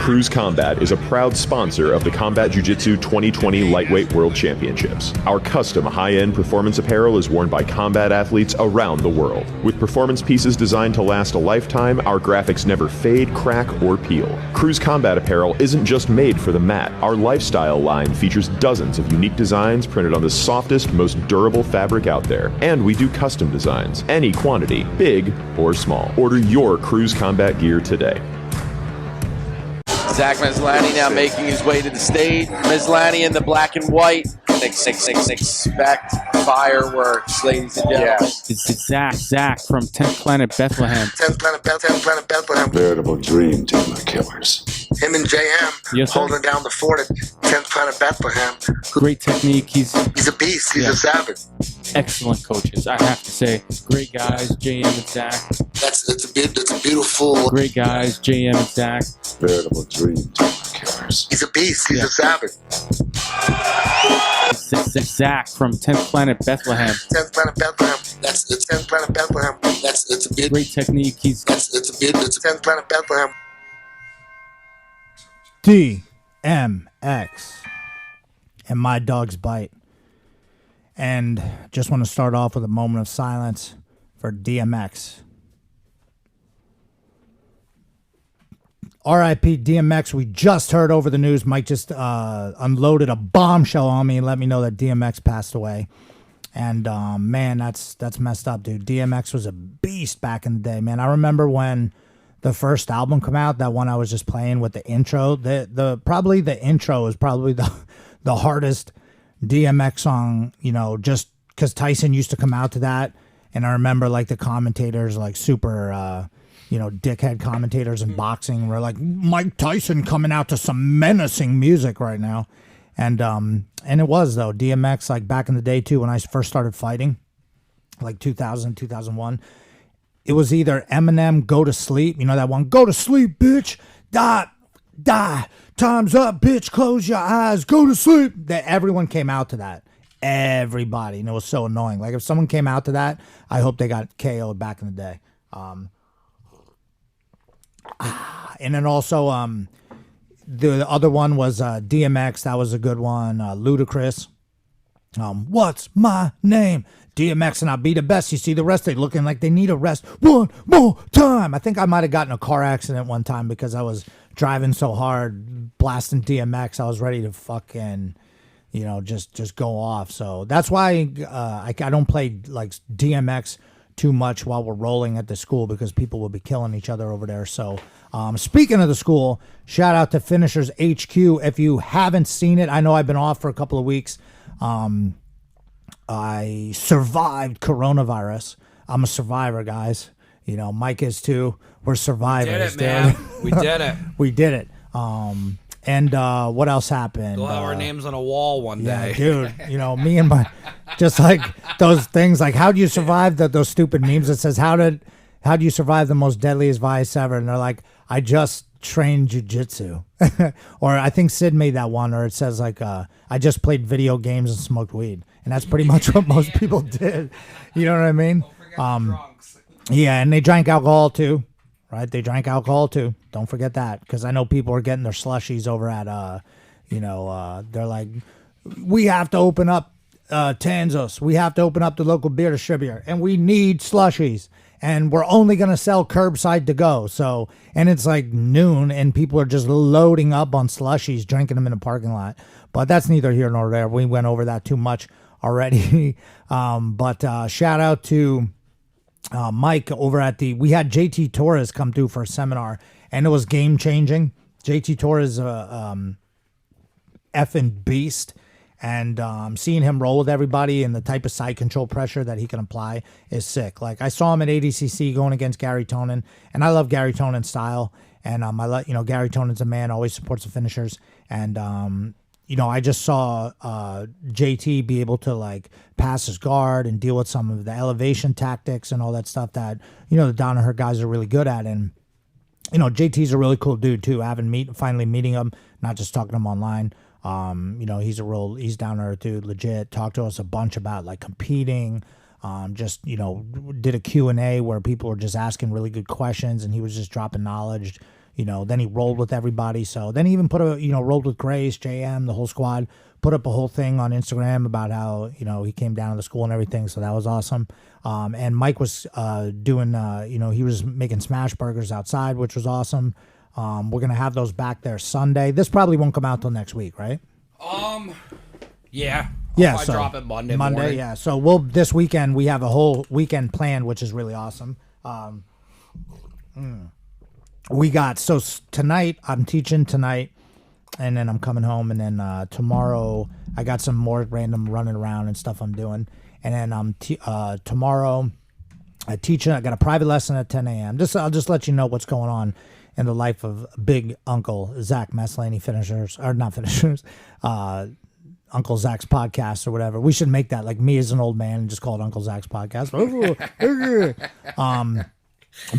Cruz Combat is a proud sponsor of the Combat Jiu-Jitsu 2020 Lightweight World Championships. Our custom high-end performance apparel is worn by combat athletes around the world. With performance pieces designed to last a lifetime, our graphics never fade, crack, or peel. Cruz Combat apparel isn't just made for the mat. Our lifestyle line features dozens of unique designs printed on the softest, most durable fabric out there. And we do custom designs, any quantity, big or small. Order your Cruz Combat gear today. Zach Maslany now making his way to the stage. Maslany in the black and white. Expect fireworks, ladies and gentlemen. Yeah. It's Zach from 10th Planet Bethlehem. 10th Planet Bethlehem. Veritable dream team of killers. Him and JM Yes, sir. holding down the fort at 10th Planet Bethlehem. Great technique. He's a beast. He's a savage. excellent coaches, I have to say. Great guys, JM and Zach. That's a beautiful. Great guys, JM and Zach. Veritable dream team of killers. He's a beast. He's a savage. It's Zach from 10th Planet Bethlehem. 10th Planet Bethlehem. That's 10th Planet Bethlehem. It's a bit. Great technique. It's 10th Planet Bethlehem. DMX and My Dog's Bite. And just want to start off with a moment of silence for DMX. R.I.P. DMX. We just heard over the news. Mike just unloaded a bombshell on me and let me know that DMX passed away. And man, that's messed up, dude. DMX was a beast back in the day, man. I remember when the first album came out, that one I was just playing with the intro. Probably the intro is probably the hardest DMX song, you know, just because Tyson used to come out to that. And I remember like the commentators, like super, dickhead commentators in boxing were like, Mike Tyson coming out to some menacing music right now. And it was, though, DMX, like back in the day too, when I first started fighting, like 2000, 2001, it was either Eminem, Go to Sleep, you know that one, go to sleep, bitch, die, time's up, bitch, close your eyes, go to sleep. That everyone came out to that. Everybody. And it was so annoying. Like if someone came out to that, I hope they got KO'd back in the day. And then also the other one was DMX. That was a good one. Ludacris. What's my name? DMX and I'll be the best. You see the rest, they looking like they need a rest. One more time. I think I might have gotten a car accident one time because I was driving so hard, blasting DMX. I was ready to fucking, just go off. So that's why I don't play like DMX too much while we're rolling at the school because people will be killing each other over there. So speaking of the school, shout out to Finishers HQ. If you haven't seen it, I know I've been off for a couple of weeks. I survived coronavirus. I'm a survivor, guys. Mike is too. We're survivors. We did it, man. We did it. We did it. And what else happened? We'll have our names on a wall one day. Dude, me and my, just like those things, like how do you survive those stupid memes that says, how do you survive the most deadliest vice ever? And they're like, I just trained jiu-jitsu. Or I think Sid made that one, or it says like, I just played video games and smoked weed. And that's pretty much what most people did. You know what I mean? Don't forget the drunks. Yeah, and they drank alcohol too. Right, they drank alcohol too. Don't forget that, because I know people are getting their slushies over at, they're like, we have to open up Tanzos. We have to open up the local beer distributor, and we need slushies, and we're only gonna sell curbside to go. So, and it's like noon, and people are just loading up on slushies, drinking them in the parking lot. But that's neither here nor there. We went over that too much already. But shout out to Mike over at we had JT Torres come through for a seminar, and it was game changing. JT Torres, effing beast, and seeing him roll with everybody and the type of side control pressure that he can apply is sick. Like I saw him at ADCC going against Gary Tonin, and I love Gary Tonin's style, and Gary Tonin's a man, always supports the finishers, and I just saw JT be able to like pass his guard and deal with some of the elevation tactics and all that stuff that, the Danaher guys are really good at. And, JT's a really cool dude too. Finally meeting him, not just talking to him online. He's down there dude, legit. Talked to us a bunch about like competing. Did a Q&A where people were just asking really good questions and he was just dropping knowledge. Then he rolled with everybody. So then he even rolled with Grace, JM, the whole squad, put up a whole thing on Instagram about how, he came down to the school and everything. So that was awesome. And Mike was doing, he was making smash burgers outside, which was awesome. We're going to have those back there Sunday. This probably won't come out till next week, right? Yeah. Yeah, I drop it Monday morning. Yeah. So this weekend, we have a whole weekend planned, which is really awesome. We got, tonight, I'm teaching tonight, and then I'm coming home, and then tomorrow, I got some more random running around and stuff I'm doing. And then tomorrow, I teach, I got a private lesson at 10 a.m. I'll just let you know what's going on in the life of Big Uncle Zach Maslany, Uncle Zach's podcast or whatever. We should make that like me as an old man and just call it Uncle Zach's podcast.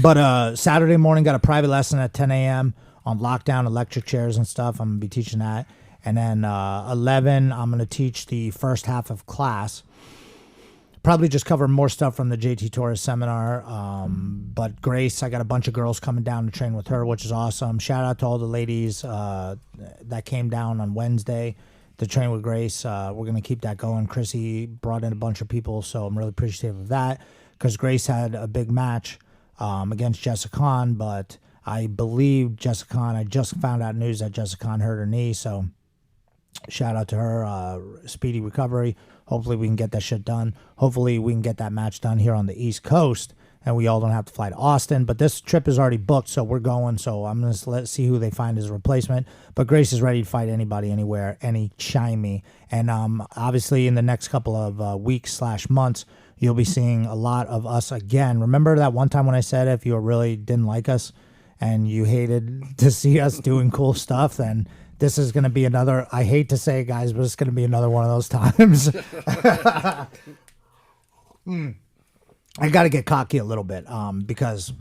But Saturday morning, got a private lesson at 10 a.m. on lockdown electric chairs and stuff. I'm going to be teaching that. And then 11, I'm going to teach the first half of class. Probably just cover more stuff from the JT Torres seminar. But Grace, I got a bunch of girls coming down to train with her, which is awesome. Shout out to all the ladies that came down on Wednesday to train with Grace. We're going to keep that going. Chrissy brought in a bunch of people, so I'm really appreciative of that because Grace had a big match against Jessica Khan, but I believe Jessica Khan, I just found out news that Jessica Khan hurt her knee, so shout out to her. Speedy recovery. Hopefully we can get that shit done. Hopefully we can get that match done here on the East Coast, and we all don't have to fly to Austin. But this trip is already booked, so we're going. So I'm going to see who they find as a replacement. But Grace is ready to fight anybody, anywhere, any chimey. And obviously in the next couple of weeks/months, you'll be seeing a lot of us again. Remember that one time when I said if you really didn't like us and you hated to see us doing cool stuff, then this is going to be another, I hate to say it, guys, but it's going to be another one of those times. I got to get cocky a little bit because,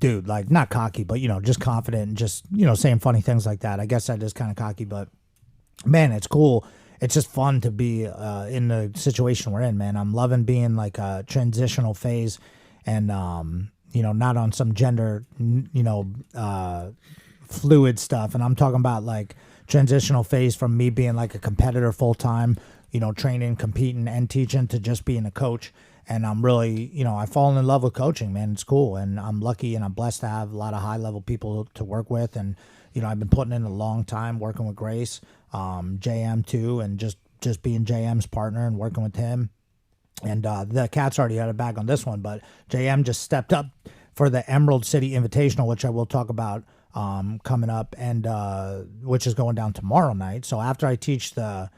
dude, like, not cocky, but, just confident and just, saying funny things like that. I guess that is kind of cocky, but, man, it's cool. It's just fun to be in the situation we're in, man. I'm loving being, like, a transitional phase and, not on some gender, fluid stuff. And I'm talking about, like, transitional phase from me being, like, a competitor full-time, training, competing, and teaching to just being a coach. And I'm really, I've fallen in love with coaching, man. It's cool. And I'm lucky and I'm blessed to have a lot of high-level people to work with. And, I've been putting in a long time working with Grace, JM too, and just being JM's partner and working with him. And the Cats already had a bag on this one, but JM just stepped up for the Emerald City Invitational, which I will talk about coming up, and which is going down tomorrow night. So after I teach the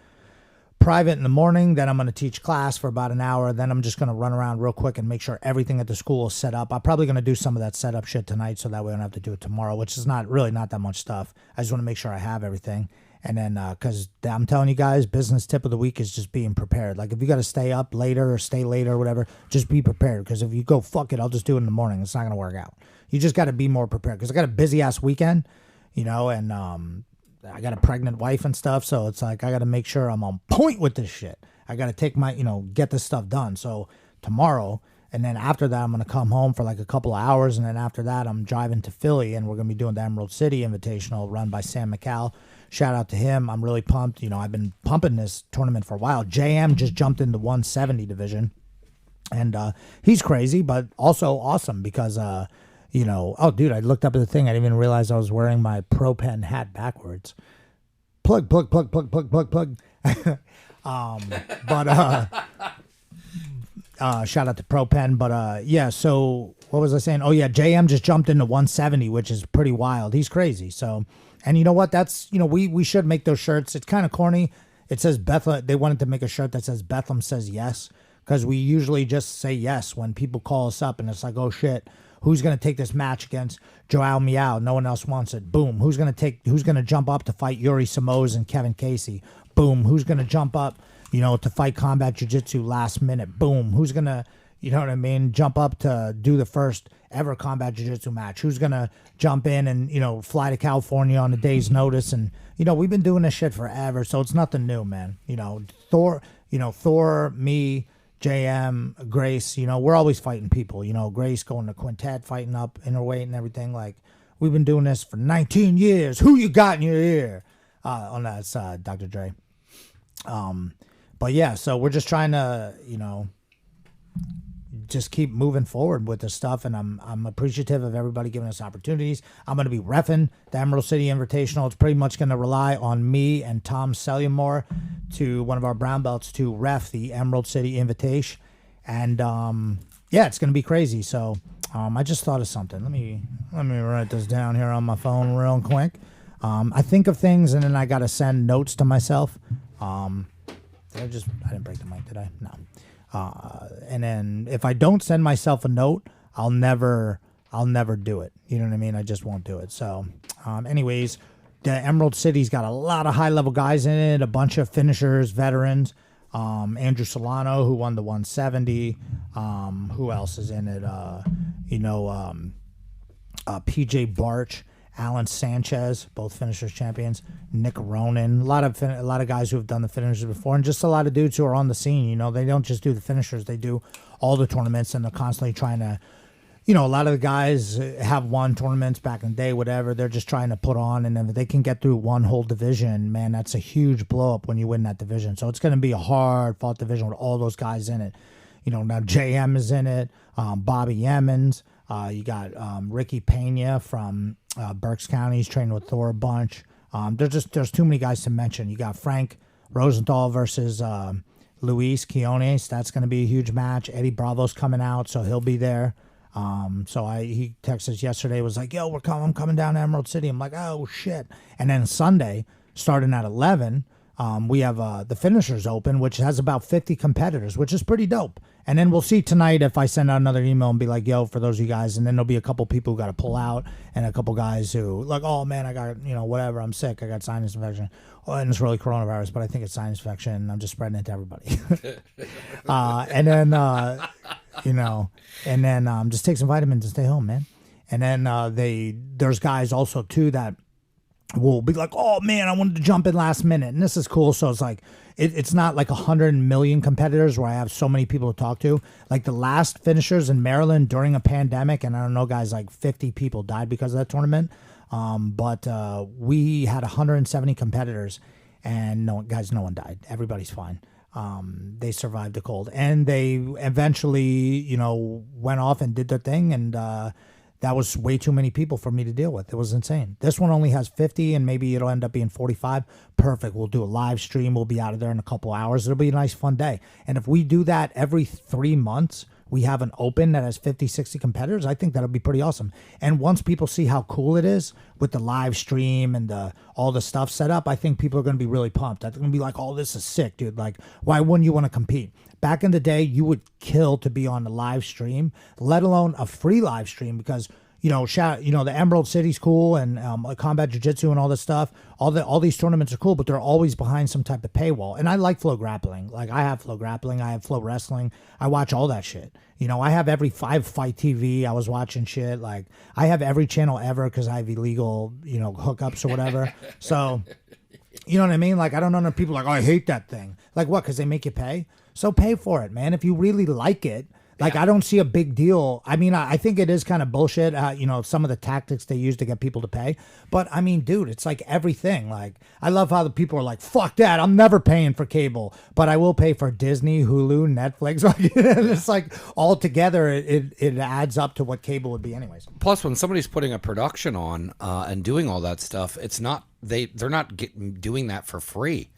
private in the morning, then I'm going to teach class for about an hour. Then I'm just going to run around real quick and make sure everything at the school is set up. I'm probably going to do some of that setup shit tonight so that way I don't have to do it tomorrow, which is not that much stuff. I just want to make sure I have everything. And then, because I'm telling you guys, business tip of the week is just being prepared. Like, if you got to stay up later or stay later or whatever, just be prepared. Because if you go, fuck it, I'll just do it in the morning, it's not going to work out. You just got to be more prepared. Because I got a busy-ass weekend, and I got a pregnant wife and stuff. So it's like I got to make sure I'm on point with this shit. I got to take my, get this stuff done. So tomorrow, and then after that, I'm going to come home for like a couple of hours. And then after that, I'm driving to Philly, and we're going to be doing the Emerald City Invitational run by Sam McCall. Shout out to him. I'm really pumped. I've been pumping this tournament for a while. JM just jumped into 170 division. And he's crazy, but also awesome because, oh, dude, I looked up at the thing. I didn't even realize I was wearing my Pro Pen hat backwards. Plug. Shout out to Pro Pen. But, yeah, so what was I saying? Oh, yeah, JM just jumped into 170, which is pretty wild. He's crazy. So... And you know what? That's, we should make those shirts. It's kind of corny. It says Bethlehem. They wanted to make a shirt that says Bethlehem says yes. Because we usually just say yes when people call us up and it's like, oh shit, who's going to take this match against Joao Miao? No one else wants it. Boom. Who's going to jump up to fight Yuri Samoz and Kevin Casey? Boom. Who's going to jump up, to fight Combat Jiu-Jitsu last minute? Boom. Who's going to, jump up to do the first ever Combat Jiu-Jitsu match? Who's going to jump in and, fly to California on a day's notice? And, we've been doing this shit forever, so it's nothing new, man. Thor, me, JM, Grace, we're always fighting people. Grace going to Quintet, fighting up interweight and everything. Like, We've been doing this for 19 years. Who you got in your ear? That's Dr. Dre. But yeah, so we're just trying to, just keep moving forward with this stuff, and I'm appreciative of everybody giving us opportunities. I'm going to be reffing the Emerald City Invitational. It's pretty much going to rely on me and Tom Selyamore, to one of our brown belts, to ref the Emerald City Invitation, and it's going to be crazy. So I just thought of something. Let me write this down here on my phone real quick. I think of things, and then I got to send notes to myself. I didn't break the mic, did I? No. And then if I don't send myself a note, I'll never do it. You know what I mean? I just won't do it. So, anyways, the Emerald City's got a lot of high-level guys in it, a bunch of finishers, veterans. Andrew Solano, who won the 170. Who else is in it? PJ Barch, Alan Sanchez, both finishers champions. Nick Ronan, a lot of guys who have done the finishers before, and just a lot of dudes who are on the scene. They don't just do the finishers; they do all the tournaments, and they're constantly trying to. A lot of the guys have won tournaments back in the day, whatever. They're just trying to put on, and if they can get through one whole division, man, that's a huge blow up when you win that division. So it's going to be a hard fought division with all those guys in it. Now JM is in it, Bobby Emmons. You got Ricky Pena from Berks County. He's training with Thor a bunch. There's too many guys to mention. You got Frank Rosenthal versus Luis Quiones. That's going to be a huge match. Eddie Bravo's coming out, so he'll be there. He texted us yesterday, was like, yo, I'm coming down to Emerald City. I'm like, oh shit. And then Sunday, starting at 11, we have the Finishers Open, which has about 50 competitors, which is pretty dope. And then we'll see tonight if I send out another email and be like, yo, for those of you guys, and then there'll be a couple people who got to pull out, and a couple guys who like, oh man, I got, whatever, I'm sick, I got sinus infection. Oh, and it's really coronavirus, but I think it's sinus infection, and I'm just spreading it to everybody. Just take some vitamins and stay home, man. And then there's guys also too that will be like, oh man, I wanted to jump in last minute, and this is cool. So it's like it's not like 100 million competitors where I have so many people to talk to. Like the last finishers in Maryland during a pandemic, and I don't know, guys, like 50 people died because of that tournament. But we had 170 competitors, and no one died. Everybody's fine. They survived the cold, and they eventually, went off and did their thing, and that was way too many people for me to deal with. It was insane. This one only has 50, and maybe it'll end up being 45. Perfect. We'll do a live stream. We'll be out of there in a couple hours. It'll be a nice, fun day. And if we do that every 3 months, we have an open that has 50, 60 competitors, I think that'll be pretty awesome. And once people see how cool it is with the live stream and all the stuff set up, I think people are going to be really pumped. They're going to be like, oh, this is sick, dude. Like, why wouldn't you want to compete? Back in the day, you would kill to be on the live stream, let alone a free live stream, because the Emerald City's cool, and Combat Jiu-Jitsu and all this stuff. All these tournaments are cool, but they're always behind some type of paywall. And I like Flow Grappling. Like, I have Flow Grappling, I have Flow Wrestling. I watch all that shit. I have every 5 Fight TV. I was watching shit. Like, I have every channel ever because I have illegal, hookups or whatever. So, you know what I mean? Like, I don't know, people like, oh, I hate that thing. Like, what? Because they make you pay? So pay for it, man. If you really like it. Like, I don't see a big deal. I mean, I think it is kind of bullshit, some of the tactics they use to get people to pay. But, I mean, dude, it's like everything. Like, I love how the people are like, fuck that. I'm never paying for cable. But I will pay for Disney, Hulu, Netflix. It's like, all together, it adds up to what cable would be anyways. Plus, when somebody's putting a production on and doing all that stuff, it's not they're not doing that for free.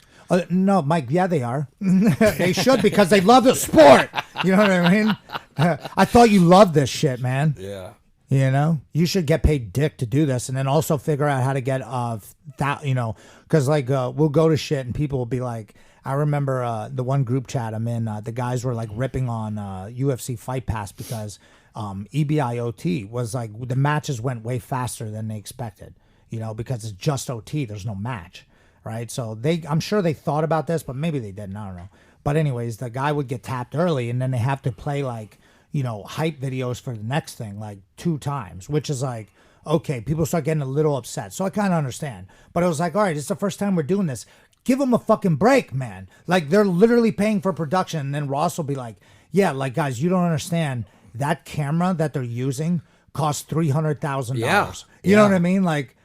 No, Mike, yeah, they are. They should, because they love the sport. You know what I mean? I thought you loved this shit, man. Yeah. You should get paid dick to do this, and then also figure out how to get because we'll go to shit and people will be like, I remember the one group chat I'm in, the guys were like ripping on UFC Fight Pass because EBIOT was like, the matches went way faster than they expected, because it's just OT, there's no match. Right, so I'm sure they thought about this, but maybe they didn't. I don't know. But anyways, the guy would get tapped early, and then they have to play like, hype videos for the next thing like 2 times, which is like, okay, people start getting a little upset. So I kind of understand. But it was like, all right, it's the first time we're doing this. Give them a fucking break, man. Like, they're literally paying for production, and then Ross will be like, yeah, like, guys, you don't understand. That camera that they're using cost $300,000. Yeah. You know what I mean? Like,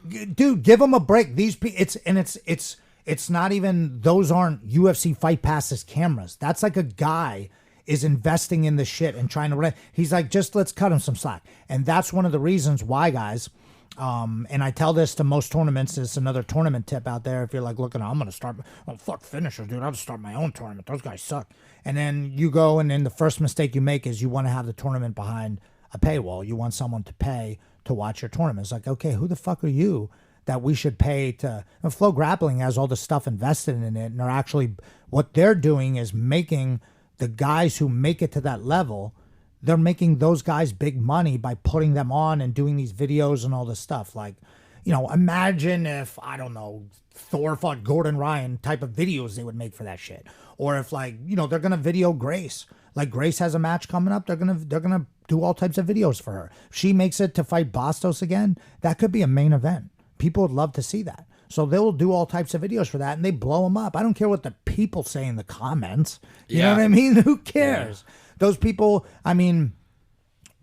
dude, give them a break. These people, it's not even, those aren't UFC Fight Passes cameras. That's like a guy is investing in the shit and trying to, he's like, just let's cut him some slack. And that's one of the reasons why, guys, and I tell this to most tournaments, it's another tournament tip out there. If you're like, looking, I'm going to start, fuck finishers, dude. I'll just start my own tournament. Those guys suck. And then you go, and then the first mistake you make is you want to have the tournament behind a paywall. You want someone to pay to watch your tournament. It's like, okay, who the fuck are you that we should pay to? And Flow Grappling has all the stuff invested in it, and they're actually, what they're doing is making the guys who make it to that level, they're making those guys big money by putting them on and doing these videos and all this stuff. Like, you know, imagine if, I don't know, Thor fought Gordon Ryan type of videos they would make for that shit. Or if, like, you know, they're going to video Grace. Like, Grace has a match coming up. They're gonna do all types of videos for her. If she makes it to fight Bastos again, that could be a main event. People would love to see that. So they will do all types of videos for that, and they blow them up. I don't care what the people say in the comments. You know what I mean? Who cares? Yeah. Those people, I mean,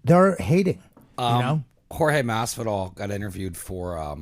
they're hating, you know? Jorge Masvidal got interviewed for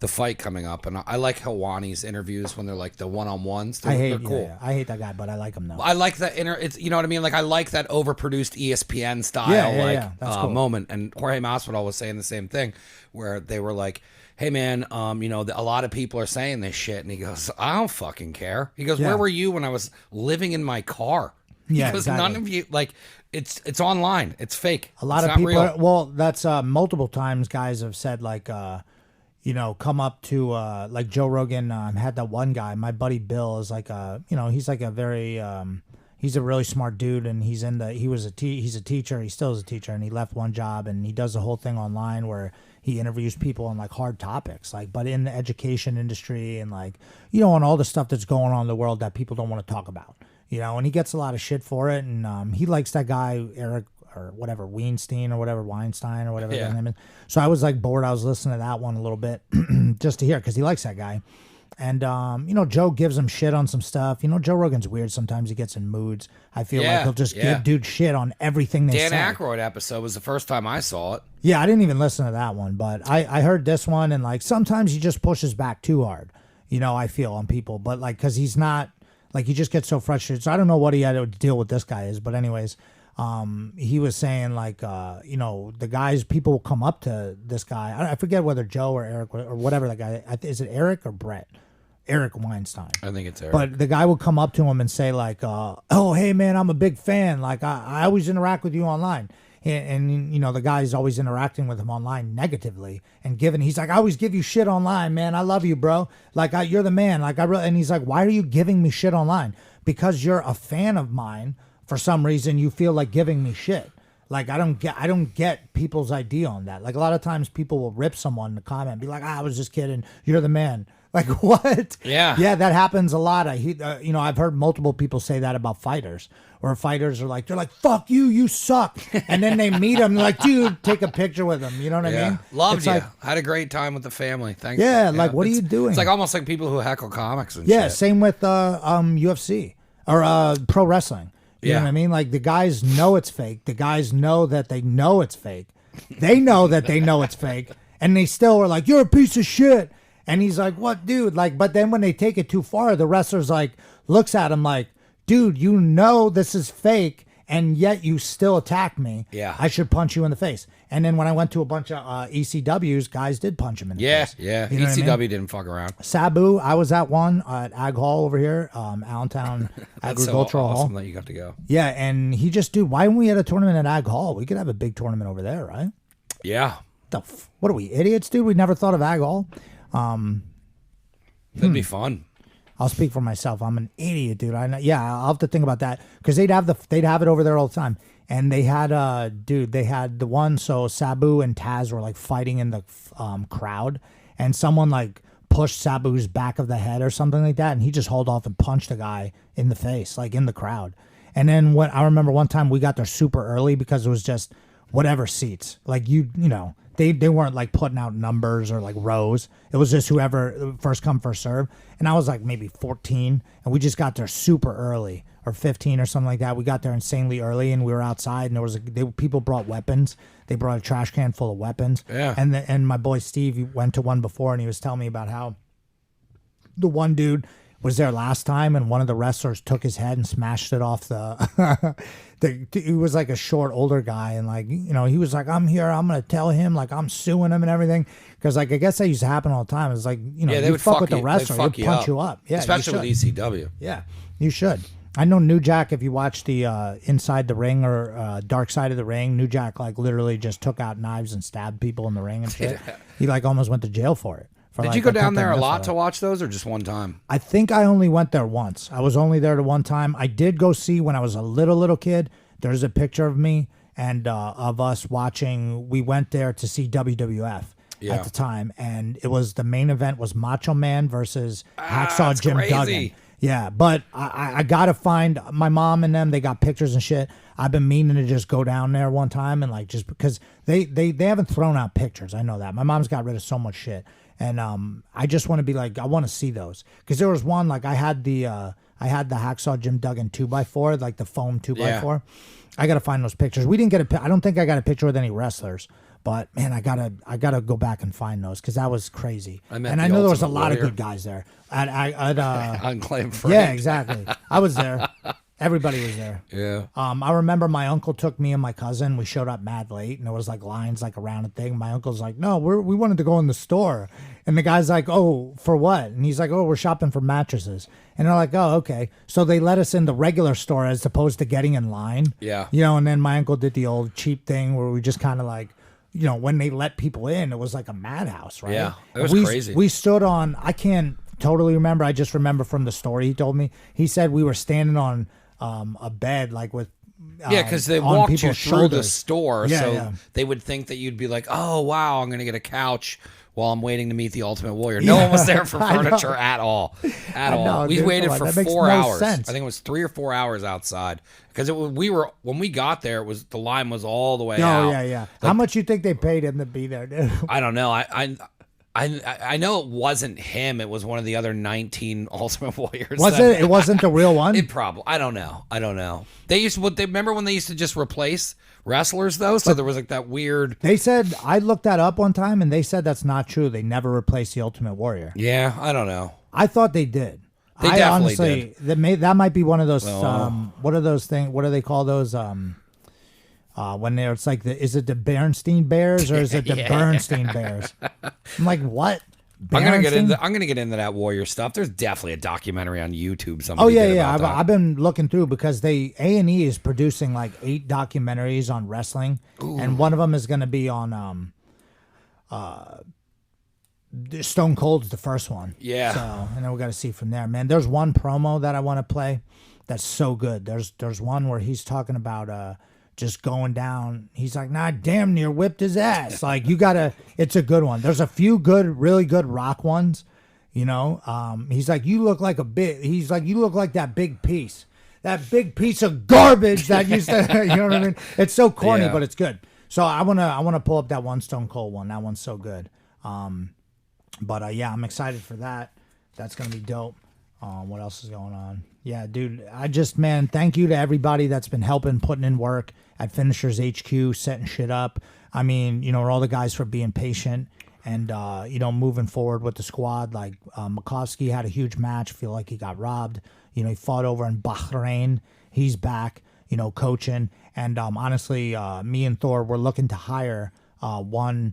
the fight coming up, and I like Helwani's interviews when they're like the one-on-ones. They're cool. Yeah. I hate that guy, but I like him though. I like that it's, you know what I mean? Like, I like that overproduced ESPN style cool. moment. And Jorge Masvidal was saying the same thing, where they were like, hey man, you know, a lot of people are saying this shit, and he goes, I don't fucking care. He goes, where were you when I was living in my car? Yeah, because exactly. none of you, like, it's online, it's fake. A lot of people well, that's multiple times guys have said, like, you know, come up to like Joe Rogan had that one guy, my buddy Bill is like you know, he's like a very he's a really smart dude, and he's a teacher, he still is a teacher, and he left one job, and he does the whole thing online where he interviews people on like hard topics, like, but in the education industry, and like, you know, on all the stuff that's going on in the world that people don't want to talk about, you know, and he gets a lot of shit for it. And he likes that guy, Eric or whatever, Weinstein or whatever, Weinstein or whatever his name is. So I was like bored. I was listening to that one a little bit just to hear, because he likes that guy. And, you know, Joe gives him shit on some stuff. You know, Joe Rogan's weird. Sometimes he gets in moods. I feel like he'll just give dude shit on everything they say. Dan Aykroyd episode was the first time I saw it. Yeah, I didn't even listen to that one, but I heard this one, and like sometimes he just pushes back too hard, you know, I feel, on people. But like, because he's not, like, he just gets so frustrated. So I don't know what he had to deal with this guy is. But anyways, he was saying, like, you know, the guys, people will come up to this guy. I forget whether Joe or Eric or whatever that guy, is it Eric or Brett? Eric Weinstein. I think it's Eric. But the guy would come up to him and say, like, oh, hey, man, I'm a big fan. Like, I always interact with you online. And, you know, the guy's always interacting with him online negatively and he's like, I always give you shit online, man. I love you, bro. Like, you're the man. Like, and he's like, why are you giving me shit online? Because you're a fan of mine. For some reason, you feel like giving me shit. Like, I don't get people's idea on that. Like, a lot of times people will rip someone in the comment and be like, I was just kidding. You're the man. Like, what? Yeah. Yeah, that happens a lot. You know, I've heard multiple people say that about fighters, or fighters are like, they're like, fuck you, you suck. And then they meet him, like, dude, take a picture with him. You know what I mean? Loved it's you. Like, had a great time with the family. Thanks. Yeah, like, what are you doing? It's like almost like people who heckle comics and shit. Same with UFC or pro wrestling. You know what I mean? Like, the guys know it's fake. The guys know that they know it's fake. They know that they know it's fake. And they still are like, you're a piece of shit. And he's like, what, dude? Like, but then when they take it too far, the wrestler's like, looks at him like, dude, you know this is fake, and yet you still attack me. Yeah. I should punch you in the face. And then when I went to a bunch of ECWs, guys did punch him in the face. Yeah, you know ECW what I mean? didn't fuck around. Sabu, I was at one at Ag Hall over here, Allentown Agricultural so awesome Hall. That you got to go. Yeah, and he just, dude, why didn't we have a tournament at Ag Hall? We could have a big tournament over there, right? Yeah. What are we, idiots, dude? We never thought of Ag Hall. That'd be fun. I'll speak for myself. I'm an idiot, dude. I'll have to think about that, because they'd have it over there all the time. And they had they had the one, so Sabu and Taz were like fighting in the crowd, and someone like pushed Sabu's back of the head or something like that, and he just hauled off and punched the guy in the face, like in the crowd. And then I remember one time we got there super early because it was just whatever seats. Like you know, they weren't like putting out numbers or like rows. It was just whoever first come first serve. And I was like maybe 14, and we just got there super early, or 15 or something like that. We got there insanely early, and we were outside, and there was people brought weapons. They brought a trash can full of weapons. Yeah. And my boy Steve, he went to one before, and he was telling me about how the one dude was there last time, and one of the wrestlers took his head and smashed it off the. He was like a short, older guy, and like, you know, he was like, "I'm here. I'm gonna tell him, like, I'm suing him and everything." Because like, I guess that used to happen all the time. It's like, you know, Yeah, they you would fuck with you. the wrestler, They'd fuck he'll punch you up. Yeah, especially with ECW. Yeah, you should. I know New Jack. If you watch the Inside the Ring or Dark Side of the Ring, New Jack like literally just took out knives and stabbed people in the ring and shit. He like almost went to jail for it. Did you go down there a lot to watch those, or just one time? I think I only went there once. I was only there to one time. I did go see when I was a little kid. There's a picture of me and of us watching. We went there to see WWF at the time, and it was the main event was Macho Man versus Hacksaw Jim Duggan. Yeah, but I gotta find my mom and them. They got pictures and shit. I've been meaning to just go down there one time and like just because they haven't thrown out pictures. I know that my mom's got rid of so much shit, and I just want to be like I want to see those because there was one like I had the Hacksaw Jim Duggan 2x4 like the foam 2x4. I gotta find those pictures. We didn't get I don't think I got a picture with any wrestlers. But man, I gotta go back and find those because that was crazy. And I know there was a lot of good guys there. At Unclaimed Frank. Yeah, exactly. I was there. Everybody was there. Yeah. I remember my uncle took me and my cousin. We showed up mad late, and there was like lines like around a thing. My uncle's like, "No, we wanted to go in the store," and the guy's like, "Oh, for what?" And he's like, "Oh, we're shopping for mattresses." And they're like, "Oh, okay." So they let us in the regular store as opposed to getting in line. Yeah. You know, and then my uncle did the old cheap thing where we just kind of like. You know, when they let people in, it was like a madhouse, right? Yeah, it was crazy. We stood on, I can't totally remember. I just remember from the story he told me. He said we were standing on a bed, like with because they walked you through shoulders. the store, Yeah, so yeah. they would think that you'd be like, "Oh, wow, I'm going to get a couch while I'm waiting to meet the Ultimate Warrior." No one was there for furniture at all. At all. know, We dude, waited come for on, that makes 4 no hours. sense. I think it was 3 or 4 hours outside because when we got there, it was the line was all the way out. Oh, yeah. How much you think they paid him to be there, dude? I don't know. I know it wasn't him. It was one of the other 19 Ultimate Warriors. Was it? It wasn't the real one? It probably. I don't know. They used to. They remember when they used to just replace wrestlers though. So there was like that weird. They said, I looked that up one time, and they said that's not true. They never replaced the Ultimate Warrior. Yeah, I don't know. I thought they did. They definitely did. That might be one of those. What are those things? What do they call those? When they're, it's like is it the Bernstein Bears or is it the Bernstein Bears? I'm like, what? I'm gonna Bernstein? get into that Warrior stuff. There's definitely a documentary on YouTube. Oh Somebody did yeah. about that. I've been looking through because A&E is producing like 8 documentaries on wrestling, and one of them is going to be on Stone Cold's the first one. Yeah. So and then we got to see from there, man. There's one promo that I want to play that's so good. There's one where he's talking about just going down. He's like, nah, damn near whipped his ass. Like it's a good one. There's a few really good rock ones, you know. He's like, you look like that big piece of garbage that used to, you know what I mean? It's so corny, Yeah. but it's good. So I wanna pull up that one Stone Cold one. That one's so good. But yeah, I'm excited for that. That's gonna be dope. What else is going on? Yeah, dude, man, thank you to everybody that's been helping, putting in work at Finishers HQ, setting shit up. I mean, you know, all the guys for being patient and, you know, moving forward with the squad. Like, Makovsky had a huge match. Feel like he got robbed. You know, he fought over in Bahrain. He's back, you know, coaching. And, honestly, me and Thor, we're looking to hire, NJM.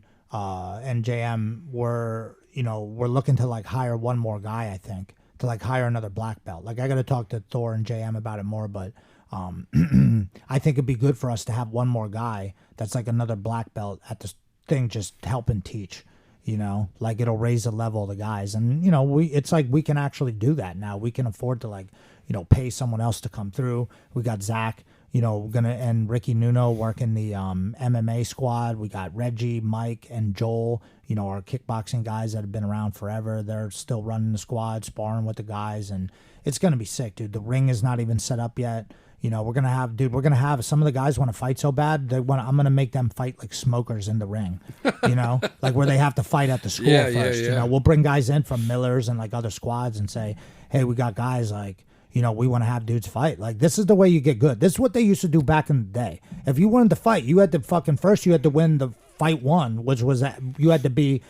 We're looking to, like, hire one more guy, I think. To like hire another black belt. Like I got to talk to Thor and JM about it more, but I think it'd be good for us to have one more guy that's like another black belt at this thing, just helping teach. You know, like it'll raise the level of the guys, and you know, it's like we can actually do that now. We can afford to like, you know, pay someone else to come through. We got Zach, you know, and Ricky Nuno working the MMA squad. We got Reggie, Mike, and Joel. You know, our kickboxing guys that have been around forever. They're still running the squad, sparring with the guys, and it's gonna be sick, dude. The ring is not even set up yet. You know, we're gonna have some of the guys want to fight so bad. I'm gonna make them fight like smokers in the ring. You know, like where they have to fight at the school first. You know, we'll bring guys in from Miller's and like other squads and say, hey, we got guys like, you know, we want to have dudes fight. Like, this is the way you get good. This is what they used to do back in the day. If you wanted to fight, you had to you had to win the fight one, which was that you had to be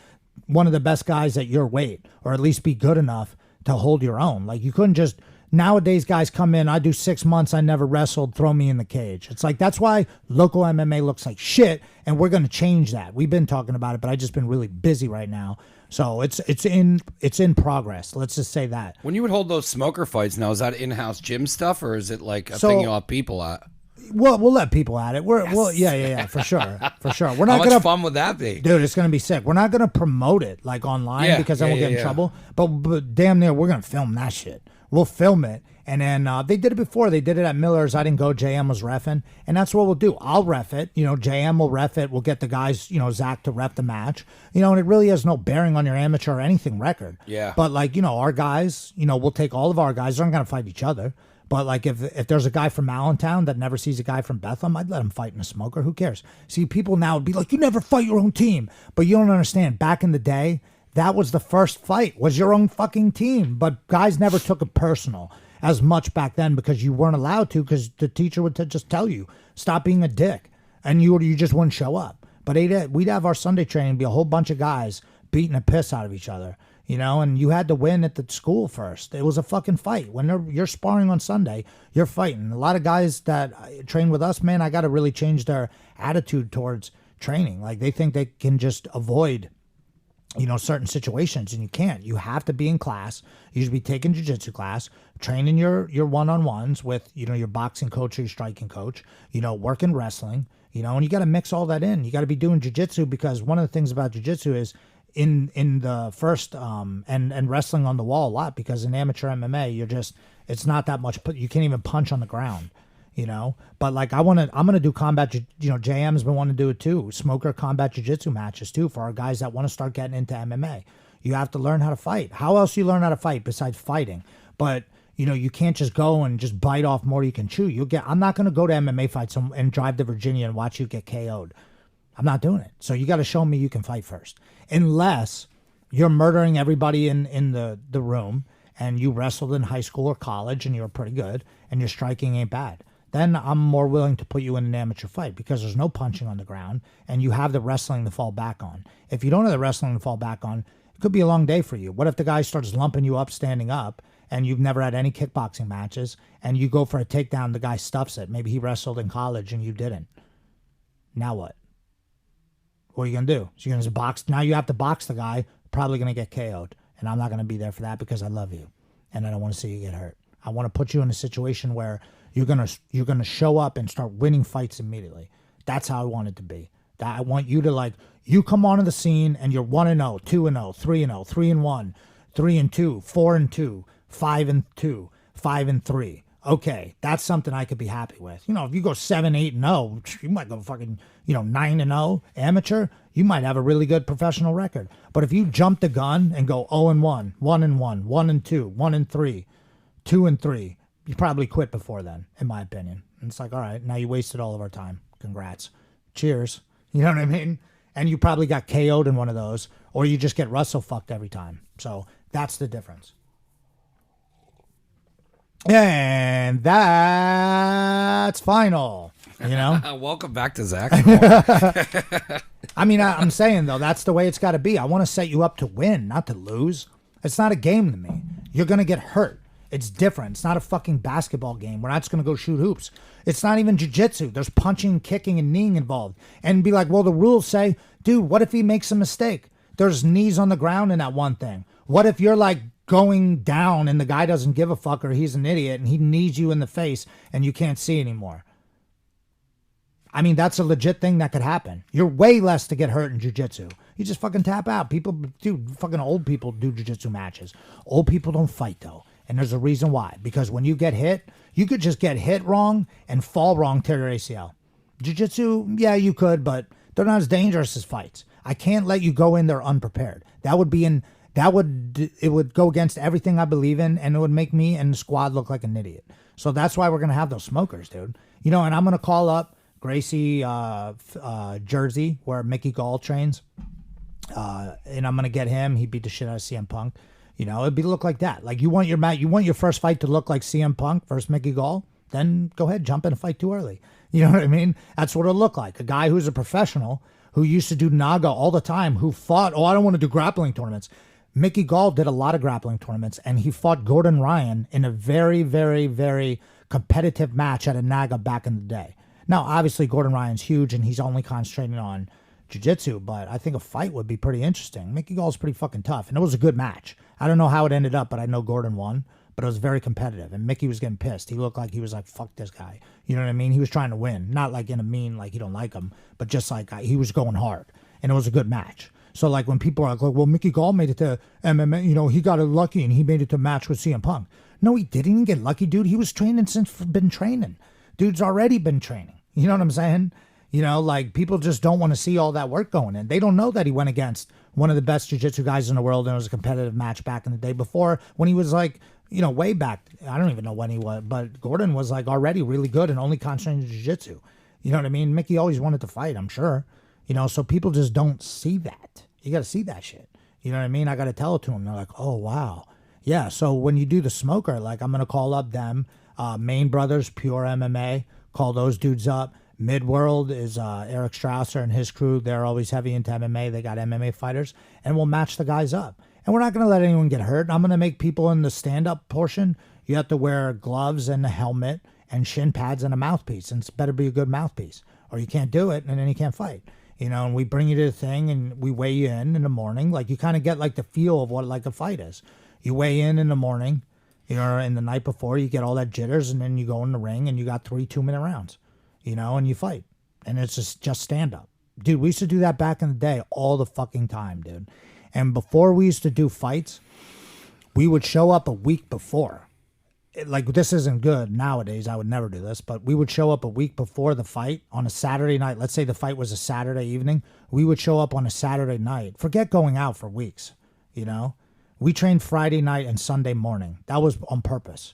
one of the best guys at your weight, or at least be good enough to hold your own. Like, you couldn't just. Nowadays, guys come in, I do 6 months, I never wrestled, throw me in the cage. It's like, that's why local MMA looks like shit, and we're going to change that. We've been talking about it, but I've just been really busy right now. So it's in progress. Let's just say that. When you would hold those smoker fights now, is that in-house gym stuff, or is it like a thing you'll have people at? We'll let people at it. Yeah, for sure. We're not How much fun would that be? Dude, it's going to be sick. We're not going to promote it like online because then we'll get in trouble. But damn near, we're going to film that shit. We'll film it. And then they did it before. They did it at Miller's. I didn't go. JM was reffing. And that's what we'll do. I'll ref it. You know, JM will ref it. We'll get the guys, you know, Zach to ref the match. You know, and it really has no bearing on your amateur or anything record. Yeah. But, like, you know, our guys, you know, we'll take all of our guys. They're not going to fight each other. But, like, if there's a guy from Allentown that never sees a guy from Bethlehem, I'd let him fight in a smoker. Who cares? See, people now would be like, you never fight your own team. But you don't understand. Back in the day, that was the first fight, was your own fucking team. But guys never took it personal as much back then because you weren't allowed to, because the teacher would just tell you, stop being a dick. And you just wouldn't show up. But we'd have our Sunday training be a whole bunch of guys beating the piss out of each other. You know, and you had to win at the school first. It was a fucking fight. When you're sparring on Sunday, you're fighting. A lot of guys that train with us, man, I got to really change their attitude towards training. Like, they think they can just avoid, you know, certain situations, and you can't. You have to be in class. You should be taking jiu-jitsu class, training your one-on-ones with, you know, your boxing coach or your striking coach, you know, working wrestling, you know, and you got to mix all that in. You got to be doing jiu-jitsu, because one of the things about jiu-jitsu is in the first and wrestling on the wall a lot, because in amateur MMA it's not that much, you can't even punch on the ground, you know. But like, I'm gonna do combat, you know, JM's been wanting to do it too, smoker combat jiu-jitsu matches too, for our guys that want to start getting into MMA. You have to learn how to fight. How else do you learn how to fight besides fighting? But you know, you can't just go and just bite off more than you can chew. I'm not gonna go to MMA fights and drive to Virginia and watch you get KO'd. I'm not doing it. So you got to show me you can fight first. Unless you're murdering everybody in the room, and you wrestled in high school or college and you're pretty good and your striking ain't bad. Then I'm more willing to put you in an amateur fight, because there's no punching on the ground and you have the wrestling to fall back on. If you don't have the wrestling to fall back on, it could be a long day for you. What if the guy starts lumping you up standing up, and you've never had any kickboxing matches, and you go for a takedown, the guy stuffs it. Maybe he wrestled in college and you didn't. Now what? What are you going to do? So you're going to box. Now you have to box the guy, probably going to get KO'd. And I'm not going to be there for that, because I love you. And I don't want to see you get hurt. I want to put you in a situation where you're going to show up and start winning fights immediately. That's how I want it to be. That I want you to, like, you come onto the scene and you're 1-0, 2-0, 3-0, 3-1, 3-2, 4-2, 5-2, 5-3. Okay, that's something I could be happy with. You know, if you go 7-8-0, you might go fucking, you know, 9-0 amateur. You might have a really good professional record. But if you jump the gun and go 0-1, 1-1, 1-2, 1-3, 2-3, you probably quit before then, in my opinion. And it's like, all right, now you wasted all of our time. Congrats. Cheers. You know what I mean? And you probably got KO'd in one of those, or you just get Russell fucked every time. So that's the difference. And that's final, you know? Welcome back to Zach. I mean, I'm saying, though, that's the way it's got to be. I want to set you up to win, not to lose. It's not a game to me. You're going to get hurt. It's different. It's not a fucking basketball game. We're not just going to go shoot hoops. It's not even jiu-jitsu. There's punching, kicking, and kneeing involved. And be like, well, the rules say, dude, what if he makes a mistake? There's knees on the ground in that one thing. What if you're like going down and the guy doesn't give a fuck, or he's an idiot and he knees you in the face and you can't see anymore? I mean, that's a legit thing that could happen. You're way less to get hurt in jiu-jitsu. You just fucking tap out. People, dude, fucking old people do jiu-jitsu matches. Old people don't fight, though. And there's a reason why. Because when you get hit, you could just get hit wrong and fall wrong, tear your ACL. Jiu-jitsu, yeah, you could, but they're not as dangerous as fights. I can't let you go in there unprepared. That would be it would go against everything I believe in, and it would make me and the squad look like an idiot. So that's why we're going to have those smokers, dude. You know, and I'm going to call up Gracie, Jersey, where Mickey Gall trains. And I'm going to get him. He beat the shit out of CM Punk. You know, it'd look like that. Like, you want your first fight to look like CM Punk versus Mickey Gall? Then go ahead, jump in a fight too early. You know what I mean? That's what it'll look like. A guy who's a professional, who used to do Naga all the time, who fought, I don't want to do grappling tournaments. Mickey Gall did a lot of grappling tournaments, and he fought Gordon Ryan in a very, very, very competitive match at a Naga back in the day. Now, obviously, Gordon Ryan's huge, and he's only concentrating on jiu-jitsu, but I think a fight would be pretty interesting. Mickey Gall's pretty fucking tough, and it was a good match. I don't know how it ended up, but I know Gordon won, but it was very competitive, and Mickey was getting pissed. He looked like he was like, fuck this guy. You know what I mean? He was trying to win, not like in a mean, like you don't like him, but just like he was going hard, and it was a good match. So like when people are like, well, Mickey Gall made it to MMA, you know, he got it lucky and he made it to a match with CM Punk. No, he didn't get lucky, dude. He was training been training. Dude's already been training. You know what I'm saying? You know, like people just don't want to see all that work going in. They don't know that he went against one of the best jiu-jitsu guys in the world, and it was a competitive match back in the day before, when he was like, you know, way back. I don't even know when he was, but Gordon was like already really good and only concentrating on jiu-jitsu. You know what I mean? Mickey always wanted to fight, I'm sure. You know, so people just don't see that. You got to see that shit. You know what I mean? I got to tell it to them. They're like, oh, wow. Yeah, so when you do the smoker, like I'm going to call up them, Main Brothers, Pure MMA, call those dudes up. Midworld is Eric Strausser and his crew. They're always heavy into MMA. They got MMA fighters, and we'll match the guys up. And we're not going to let anyone get hurt. I'm going to make people in the stand-up portion, you have to wear gloves and a helmet and shin pads and a mouthpiece, and it's better be a good mouthpiece, or you can't do it, and then you can't fight. You know, and we bring you to the thing, and we weigh you in the morning. Like, you kind of get, like, the feel of what, like, a fight is. You weigh in the morning, you know, and the night before, you get all that jitters, and then you go in the ring, and you got 3 2-minute rounds, you know, and you fight. And it's just stand-up. Dude, we used to do that back in the day all the fucking time, dude. And before we used to do fights, we would show up a week before. Like, this isn't good nowadays. I would never do this, but we would show up a week before the fight on a Saturday night. Let's say the fight was a Saturday evening. We would show up on a Saturday night. Forget going out for weeks, you know? We trained Friday night and Sunday morning. That was on purpose.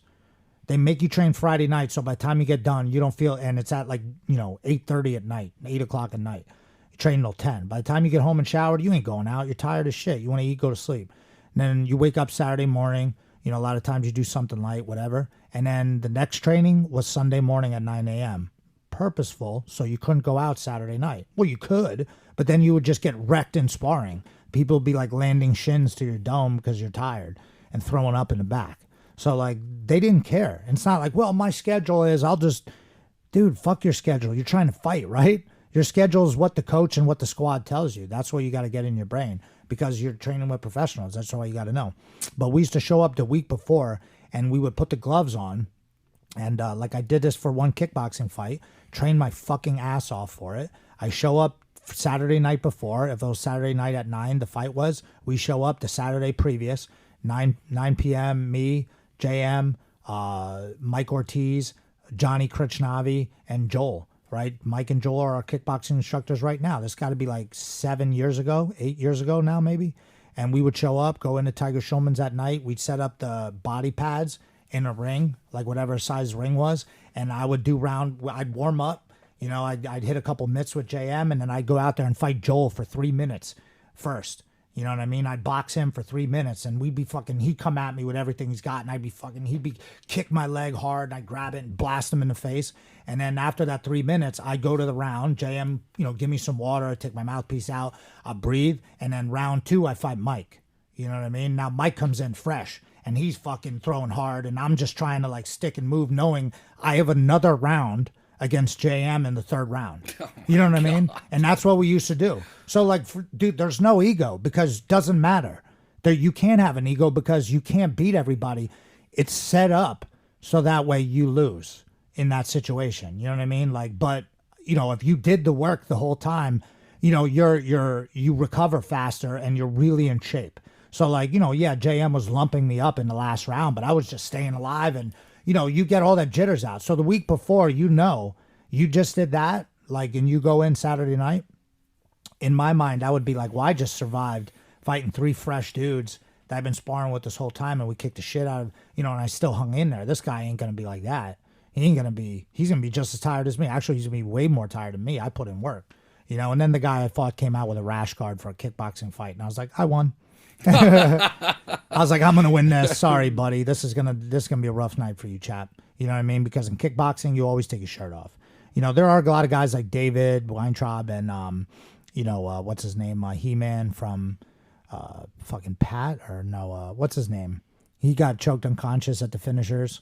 They make you train Friday night, so by the time you get done, you don't feel, and it's at like, you know, 8:30 at night, 8 o'clock at night. You train till 10. By the time you get home and showered, you ain't going out. You're tired as shit. You want to eat, go to sleep. And then you wake up Saturday morning. You know, a lot of times you do something light, whatever. And then the next training was Sunday morning at 9 a.m. Purposeful, so you couldn't go out Saturday night. Well, you could, but then you would just get wrecked in sparring. People would be like landing shins to your dome because you're tired and throwing up in the back. So, like, they didn't care. And it's not like, well, my schedule is, dude, fuck your schedule. You're trying to fight, right? Your schedule is what the coach and what the squad tells you. That's what you got to get in your brain, because you're training with professionals. That's all you got to know. But we used to show up the week before, and we would put the gloves on. And like, I did this for one kickboxing fight, trained my fucking ass off for it. I show up Saturday night before. If it was Saturday night at 9, the fight was, we show up the Saturday previous, 9 p.m., me, JM, Mike Ortiz, Johnny Krishnavi, and Joel. Right? Mike and Joel are our kickboxing instructors right now. This got to be like 8 years ago now, maybe. And we would show up, go into Tiger Schulman's at night. We'd set up the body pads in a ring, like whatever size ring was. And I would I'd warm up. You know, I'd hit a couple mitts with JM, and then I'd go out there and fight Joel for 3 minutes first. You know what I mean? I'd box him for 3 minutes, and he'd come at me with everything he's got, and he'd kick my leg hard, and I'd grab it and blast him in the face. And then after that 3 minutes, I'd go to the round. JM, you know, give me some water, I'd take my mouthpiece out, I'd breathe, and then round 2, I fight Mike. You know what I mean? Now Mike comes in fresh, and he's fucking throwing hard, and I'm just trying to like stick and move, knowing I have another round against JM in the 3rd round. You know what I mean? And that's what we used to do. So like, dude, there's no ego, because it doesn't matter. You can't have an ego because you can't beat everybody. It's set up so that way you lose in that situation. You know what I mean? Like, but you know, if you did the work the whole time, you know, you recover faster and you're really in shape. So like, you know, yeah, JM was lumping me up in the last round, but I was just staying alive, and you know, you get all that jitters out. So the week before, you know, you just did that, like, and you go in Saturday night. In my mind, I would be like, well, I just survived fighting 3 fresh dudes that I've been sparring with this whole time, and we kicked the shit out of, and I still hung in there. This guy ain't going to be like that. He's going to be just as tired as me. Actually, he's going to be way more tired than me. I put in work, and then the guy I fought came out with a rash guard for a kickboxing fight. And I was like, I won. I was like, I'm going to win this. Sorry, buddy. This is going to be a rough night for you, chap. You know what I mean? Because in kickboxing, you always take your shirt off. There are a lot of guys like David Weintraub and, what's his name? He-Man from fucking Pat or no, what's his name? He got choked unconscious at the finishers.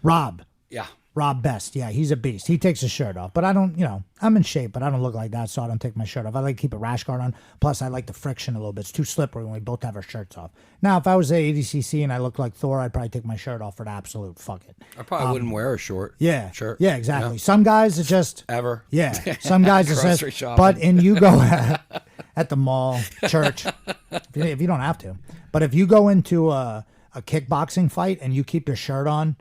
Rob. Yeah. Rob Best. Yeah, he's a beast. He takes his shirt off. But I don't, I'm in shape, but I don't look like that, so I don't take my shirt off. I like to keep a rash guard on. Plus, I like the friction a little bit. It's too slippery when we both have our shirts off. Now, if I was at ADCC and I looked like Thor, I'd probably take my shirt off for the absolute fuck it. I probably wouldn't wear a short. Yeah. Shirt. Yeah, exactly. Some guys, it's just... Ever. Yeah. Some guys, it's Grocery just... shopping. But, and you go at the mall, church, if you don't have to. But if you go into a kickboxing fight and you keep your shirt on,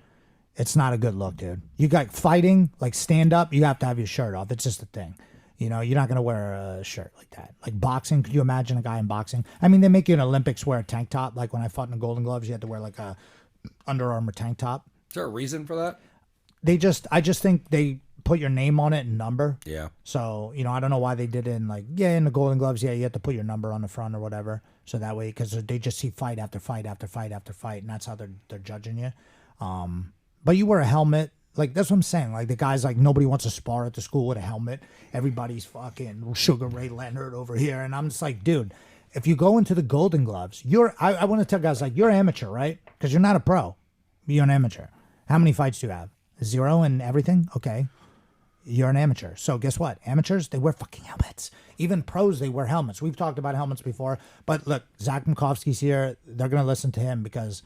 it's not a good look, dude. You got fighting, like stand up, you have to have your shirt off. It's just a thing. You're not going to wear a shirt like that. Like boxing, could you imagine a guy in boxing? I mean, they make you in Olympics wear a tank top. Like when I fought in the Golden Gloves, you had to wear like a Under Armour tank top. Is there a reason for that? I just think they put your name on it and number. Yeah. So, I don't know why they did it in in the Golden Gloves, you have to put your number on the front or whatever. So that way, because they just see fight after fight after fight after fight, and that's how they're judging you. But you wear a helmet. Like, that's what I'm saying. Like, the guys, like, nobody wants to spar at the school with a helmet. Everybody's fucking Sugar Ray Leonard over here. And I'm just like, dude, if you go into the Golden Gloves, I want to tell guys, like, you're amateur, right? Because you're not a pro. You're an amateur. How many fights do you have? 0 and everything? Okay. You're an amateur. So guess what? Amateurs, they wear fucking helmets. Even pros, they wear helmets. We've talked about helmets before. But look, Zach Mikovsky's here. They're going to listen to him because,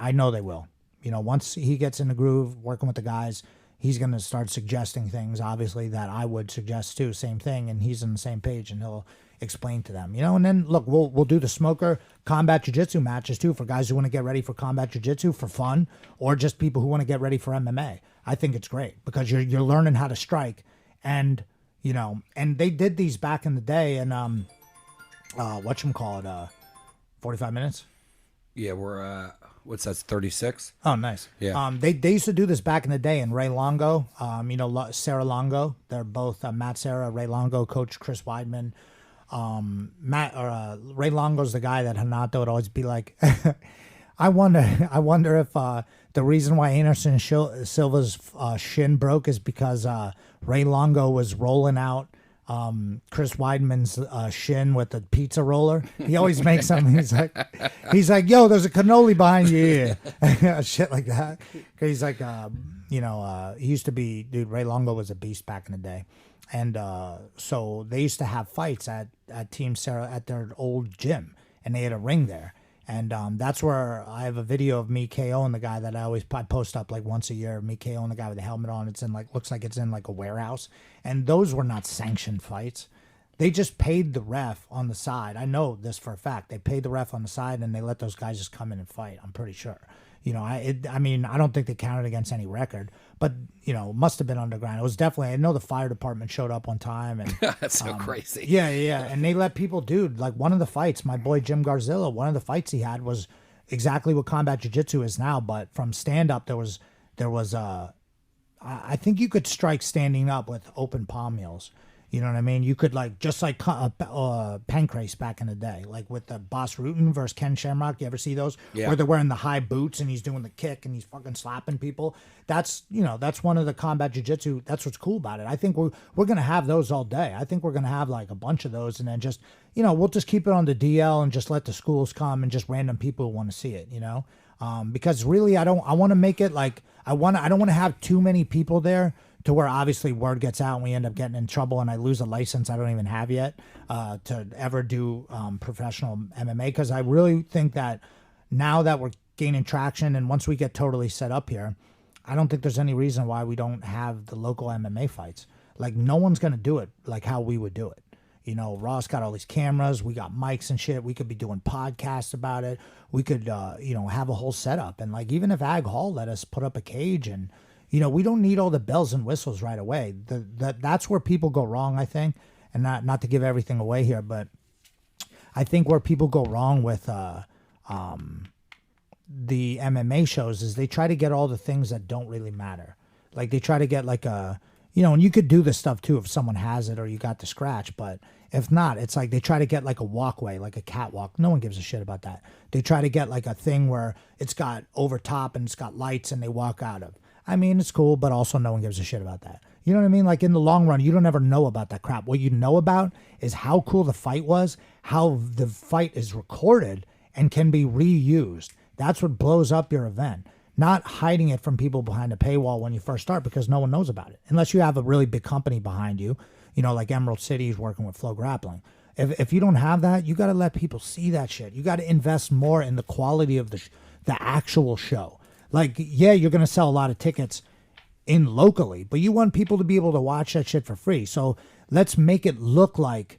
I know they will. Once he gets in the groove, working with the guys, he's going to start suggesting things, obviously, that I would suggest too. Same thing, and he's on the same page, and he'll explain to them. And then, look, we'll do the smoker combat jiu-jitsu matches too for guys who want to get ready for combat jiu-jitsu for fun, or just people who want to get ready for MMA. I think it's great because you're learning how to strike, and and they did these back in the day, and whatchamacallit, 45 minutes. Yeah, we're what's that? 36. Oh, nice. Yeah. They used to do this back in the day, and Ray Longo, Sarah Longo. They're both Matt Sarah, Ray Longo, Coach Chris Weidman. Ray Longo's the guy that Hanato would always be like. I wonder if the reason why Anderson Silva's shin broke is because Ray Longo was rolling out Chris Weidman's shin with the pizza roller. He always makes something. He's like, yo, there's a cannoli behind your ear. Shit like that. Cause he's like, he used to be, dude, Ray Longo was a beast back in the day. And so they used to have fights at Team Sarah at their old gym, and they had a ring there. And that's where I have a video of me KOing the guy that I post up like once a year. Me KOing the guy with the helmet on. It's in looks like it's in like a warehouse. And those were not sanctioned fights. They just paid the ref on the side. I know this for a fact. They paid the ref on the side and they let those guys just come in and fight. I'm pretty sure. I don't think they counted against any record, but must have been underground. It was definitely. I know the fire department showed up one time, and that's so crazy. Yeah, and they let people, dude. Like one of the fights, my boy Jim Garzilla, one of the fights he had was exactly what combat jiu-jitsu is now, but from stand up there was I think you could strike standing up with open palm heels. You know what I mean? You could just like Pancrase back in the day, like with the Boss Rutan versus Ken Shamrock. You ever see those? Yeah. Where they're wearing the high boots and he's doing the kick and he's fucking slapping people. That's one of the combat jiu-jitsu. That's what's cool about it. I think we're gonna have those all day. I think we're gonna have like a bunch of those, and then just we'll just keep it on the DL and just let the schools come and just random people who want to see it. Because really I want to make it like I don't want to have too many people there to where obviously word gets out and we end up getting in trouble and I lose a license I don't even have yet to ever do professional MMA, because I really think that now that we're gaining traction and once we get totally set up here, I don't think there's any reason why we don't have the local MMA fights. Like no one's going to do it like how we would do it. Ross got all these cameras, we got mics and shit. We could be doing podcasts about it. We could, have a whole setup. And like, even if Ag Hall let us put up a cage and, we don't need all the bells and whistles right away. That's where people go wrong, I think. And not to give everything away here, but I think where people go wrong with the MMA shows is they try to get all the things that don't really matter. Like they try to get like a, and you could do this stuff too if someone has it or you got the scratch, but if not, it's like they try to get like a walkway, like a catwalk. No one gives a shit about that. They try to get like a thing where it's got over top and it's got lights and they walk out of. I mean, it's cool, but also no one gives a shit about that. You know what I mean? Like in the long run, you don't ever know about that crap. What you know about is how cool the fight was, how the fight is recorded and can be reused. That's what blows up your event. Not hiding it from people behind a paywall when you first start because no one knows about it. Unless you have a really big company behind you, like Emerald City is working with Flow Grappling. If you don't have that, you got to let people see that shit. You got to invest more in the quality of the actual show. Like, yeah, you're going to sell a lot of tickets in locally, but you want people to be able to watch that shit for free. So let's make it look like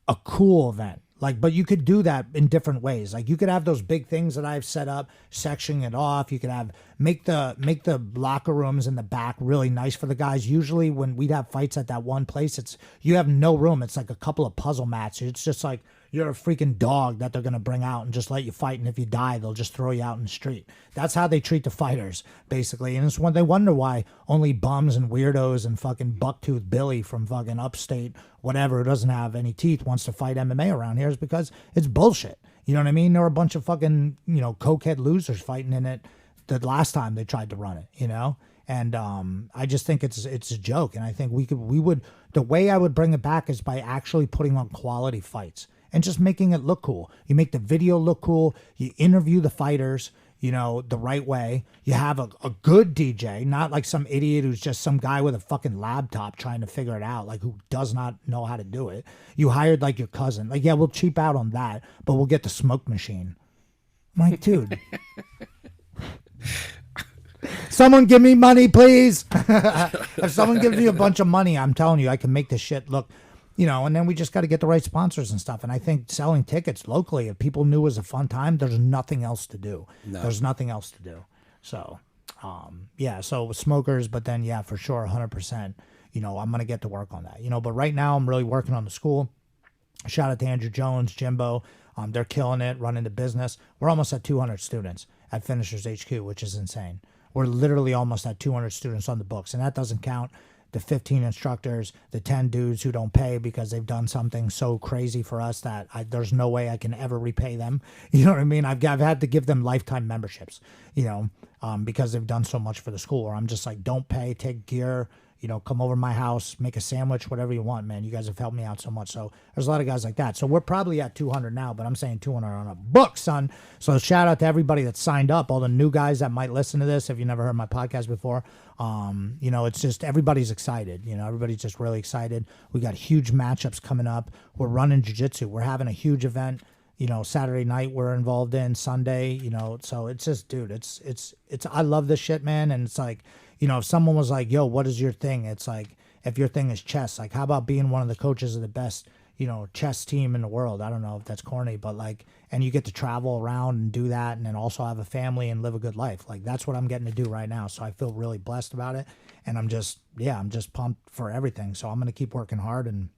a cool event. Like, but you could do that in different ways. Like you could have those big things that I've set up, sectioning it off. You could make the locker rooms in the back really nice for the guys. Usually when we'd have fights at that one place, you have no room. It's like a couple of puzzle mats. It's just like you're a freaking dog that they're going to bring out and just let you fight. And if you die, they'll just throw you out in the street. That's how they treat the fighters, basically. And it's when they wonder why only bums and weirdos and fucking Bucktooth Billy from fucking upstate, whatever, who doesn't have any teeth, wants to fight MMA around here is because it's bullshit. You know what I mean? There were a bunch of fucking, cokehead losers fighting in it the last time they tried to run it, And I just think it's a joke. And I think the way I would bring it back is by actually putting on quality fights and just making it look cool. You make the video look cool. You interview the fighters, the right way. You have a good DJ, not like some idiot who's just some guy with a fucking laptop trying to figure it out, like who does not know how to do it. You hired like your cousin. Like, yeah, we'll cheap out on that, but we'll get the smoke machine. I'm like, dude. Someone give me money, please. If someone gives me a bunch of money, I'm telling you, I can make this shit look, and then we just got to get the right sponsors and stuff. And I think selling tickets locally, if people knew it was a fun time, there's nothing else to do. No. There's nothing else to do. So, so with smokers, but then, yeah, for sure, 100%, I'm going to get to work on that, but right now I'm really working on the school. Shout out to Andrew Jones, Jimbo. They're killing it, running the business. We're almost at 200 students at Finishers HQ, which is insane. We're literally almost at 200 students on the books, and that doesn't count the 15 instructors, the 10 dudes who don't pay because they've done something so crazy for us that there's no way I can ever repay them. You know what I mean? I've had to give them lifetime memberships, because they've done so much for the school. Or I'm just like, don't pay, take gear, come over to my house, make a sandwich, whatever you want, man. You guys have helped me out so much. So there's a lot of guys like that. So we're probably at 200 now, but I'm saying 200 on a book, son. So shout out to everybody that signed up, all the new guys that might listen to this if you never heard my podcast before. It's just everybody's excited. Everybody's just really excited. We got huge matchups coming up. We're running jiu-jitsu. We're having a huge event. Saturday night we're involved in, Sunday, so it's just, dude, it's I love this shit, man. And it's like, if someone was like, yo, what is your thing? It's like, if your thing is chess, like, how about being one of the coaches of the best, chess team in the world? I don't know if that's corny, but like, and you get to travel around and do that and then also have a family and live a good life. Like, that's what I'm getting to do right now. So I feel really blessed about it. And I'm just pumped for everything. So I'm going to keep working hard. And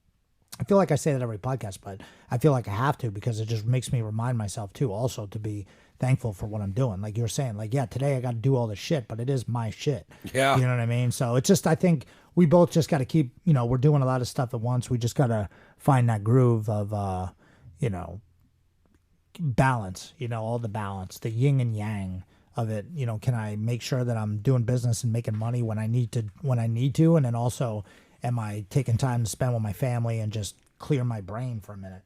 I feel like I say that every podcast, but I feel like I have to, because it just makes me remind myself too, also to be thankful for what I'm doing. Like you're saying, like, yeah, today I got to do all this shit, but it is my shit. Yeah. You know what I mean? So it's just, I think we both just got to keep, we're doing a lot of stuff at once. We just got to find that groove of, balance, all the balance, the yin and yang of it. Can I make sure that I'm doing business and making money when I need to, and then also, am I taking time to spend with my family and just clear my brain for a minute?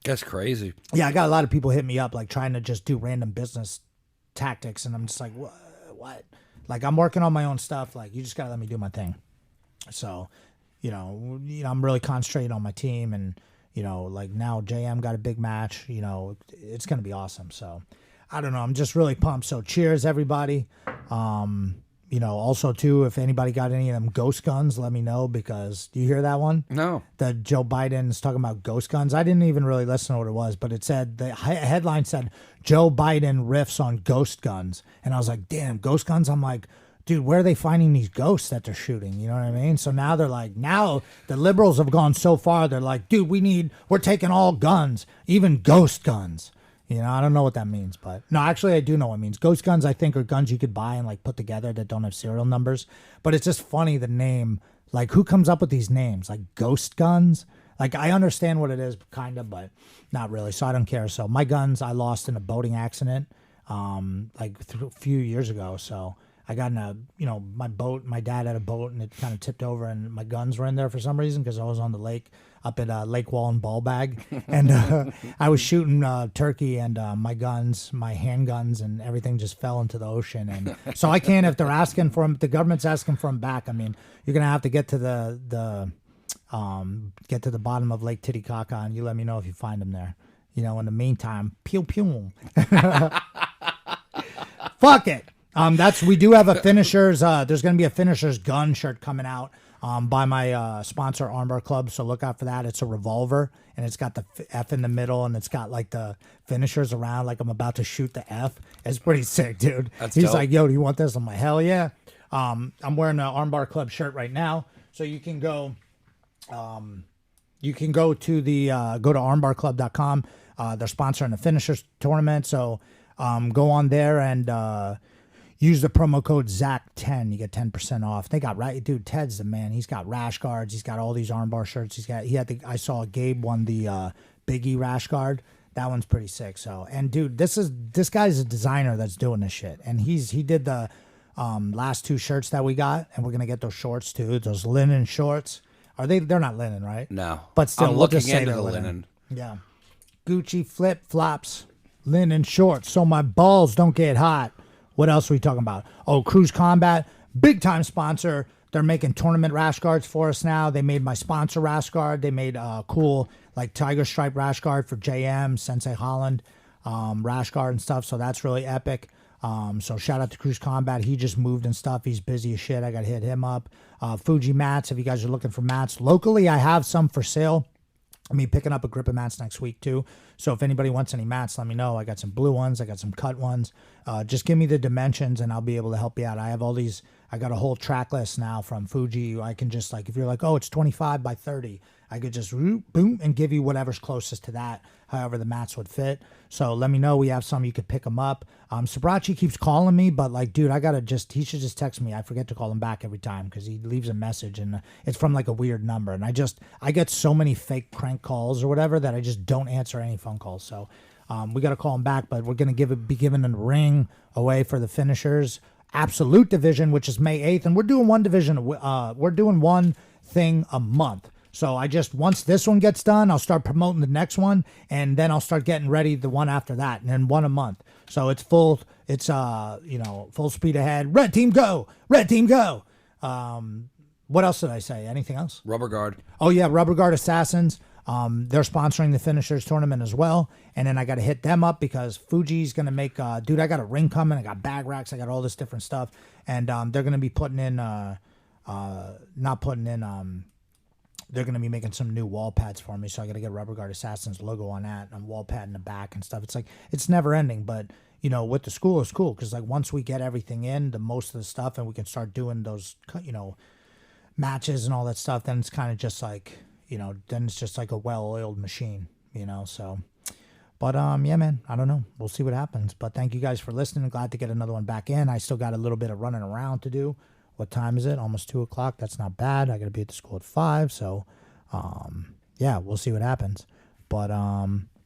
That's crazy. Yeah, I got a lot of people hit me up like trying to just do random business tactics, and I'm just like, what? Like, I'm working on my own stuff. Like, you just gotta let me do my thing. So, I'm really concentrating on my team, and like now JM got a big match. It's gonna be awesome. So, I don't know. I'm just really pumped. So, cheers, everybody. Also too, if anybody got any of them ghost guns, let me know, because do you hear that one? No. That Joe Biden's talking about ghost guns. I didn't even really listen to what it was, but it said, the headline said, Joe Biden riffs on ghost guns. And I was like, damn, ghost guns? I'm like, dude, where are they finding these ghosts that they're shooting? You know what I mean? So now they're like, now the liberals have gone so far, they're like, dude, we're taking all guns, even ghost guns. You know, I don't know what that means, but no, actually I do know what it means. Ghost guns, I think, are guns you could buy and like put together that don't have serial numbers. But it's just funny, the name, like who comes up with these names? Like ghost guns? Like I understand what it is, kind of, but not really. So I don't care. So my guns I lost in a boating accident, like a few years ago. So I got in a, my dad had a boat and it kind of tipped over and my guns were in there for some reason because I was on the lake up at Lake Wallen Ball Bag. And I was shooting turkey and my guns, my handguns and everything just fell into the ocean. And so I can't, if they're asking for them, the government's asking for them back. I mean, you're going to have to get to the bottom of Lake Titicaca and you let me know if you find them there. In the meantime, pew pew. Fuck it. We do have a finishers. There's going to be a finishers gun shirt coming out by my sponsor RMBR Club. So look out for that. It's a revolver and it's got the F in the middle and it's got like the finishers around like I'm about to shoot the F. It's pretty sick, dude. He's dope. Like, yo, do you want this? I'm like, hell yeah. I'm wearing an RMBR Club shirt right now. So you can go, to armbarclub.com. They're sponsoring the finishers tournament. So go on there and use the promo code ZAC10. You get 10% off. They got dude. Ted's the man. He's got rash guards. He's got all these armbar shirts. I saw Gabe won the Biggie rash guard. That one's pretty sick. So, and dude, this guy's a designer that's doing this shit. And he did the last 2 shirts that we got, and we're gonna get those shorts too. Those linen shorts. They're not linen, right? No. But still, I'm looking into the linen. Yeah. Gucci flip flops, linen shorts, so my balls don't get hot. What else are we talking about? Oh, Cruz Combat, big time sponsor. They're making tournament rash guards for us now. They made my sponsor rash guard. They made cool like tiger stripe rash guard for JM, Sensei Holland rash guard and stuff. So that's really epic. So shout out to Cruz Combat. He just moved and stuff. He's busy as shit. I got to hit him up. Fuji mats, if you guys are looking for mats. Locally, I have some for sale. I'm going to be picking up a grip of mats next week, too. So if anybody wants any mats, let me know. I got some blue ones. I got some cut ones. Just give me the dimensions, and I'll be able to help you out. I have all these. I got a whole track list now from Fuji. I can just, like, if you're like, oh, it's 25 by 30, I could just, boom, and give you whatever's closest to that, however the mats would fit. So let me know. We have some. You could pick them up. Sabrachi keeps calling me, but, like, dude, he should just text me. I forget to call him back every time because he leaves a message, and it's from, like, a weird number. And I get so many fake prank calls or whatever that I just don't answer any phone calls. So we got to call him back, but we're going to be giving a ring away for the finishers Absolute Division, which is May 8th. And we're doing one division. We're doing one thing a month. So once this one gets done, I'll start promoting the next one, and then I'll start getting ready the one after that, and then one a month. So it's full speed ahead. Red team go! Red team go! What else did I say? Anything else? Rubber Guard. Oh yeah, Rubber Guard Assassins. They're sponsoring the finishers tournament as well. And then I got to hit them up because Fuji's going to make, dude, I got a ring coming. I got bag racks. I got all this different stuff. And they're going to be putting in, they're going to be making some new wall pads for me. So I got to get Rubber Guard Assassins logo on that and wall pad in the back and stuff. It's like, it's never ending. But, with the school, it's cool. Because, like, once we get everything in, the most of the stuff, and we can start doing those, matches and all that stuff, then it's kind of just like, then it's just like a well-oiled machine, so. But, yeah, man, I don't know. We'll see what happens. But thank you guys for listening. Glad to get another one back in. I still got a little bit of running around to do. What time is it? Almost 2 o'clock. That's not bad. I got to be at the school at 5. So, yeah, we'll see what happens. But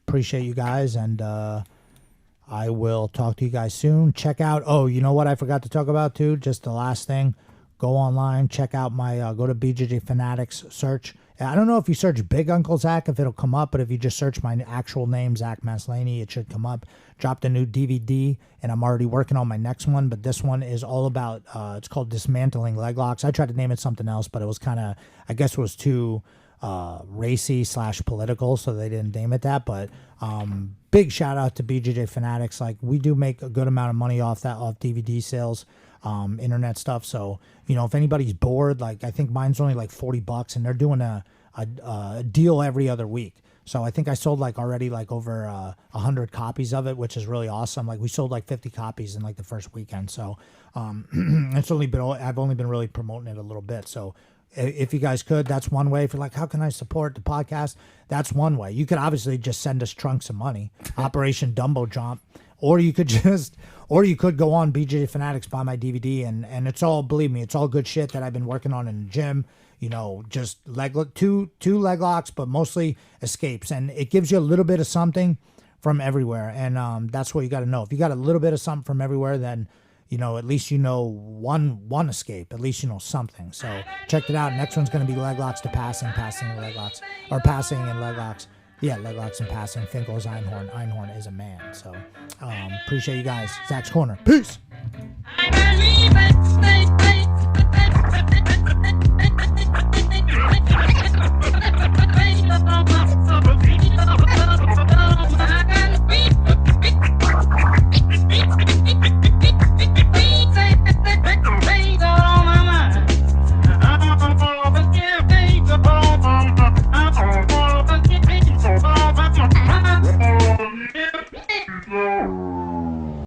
appreciate you guys, and I will talk to you guys soon. Check out, you know what I forgot to talk about, too? Just the last thing. Go online. Check out my, go to BJJ Fanatics. Search. I don't know if you search Big Uncle Zach, if it'll come up, but if you just search my actual name, Zach Maslany, it should come up. Dropped a new DVD, and I'm already working on my next one, but this one is all about, it's called Dismantling Leg Locks. I tried to name it something else, but it was kind of, I guess it was too racy / political, so they didn't name it that, but big shout out to BJJ Fanatics. Like, we do make a good amount of money off DVD sales. Internet stuff. So, if anybody's bored, like, I think mine's only like $40 and they're doing a deal every other week. So I think I sold like already like over 100 copies of it, which is really awesome. Like we sold like 50 copies in like the first weekend. So I've only been really promoting it a little bit. So if you guys could, that's one way. If you're like, how can I support the podcast? That's one way. You could obviously just send us trunks of money, Operation Dumbo Jump, or you could go on BJ Fanatics, buy my DVD, and it's all, believe me, it's all good shit that I've been working on in the gym. You know, just two leg locks, but mostly escapes, and it gives you a little bit of something from everywhere, and that's what you got to know. If you got a little bit of something from everywhere, then you know, at least you know one escape. At least you know something. So check it out. Next one's going to be leg locks to passing and leg locks. Or passing and leg locks. Yeah, leg locks and passing. Finkel's Einhorn. Einhorn is a man. So appreciate you guys. Zach's Corner. Peace. I believe it.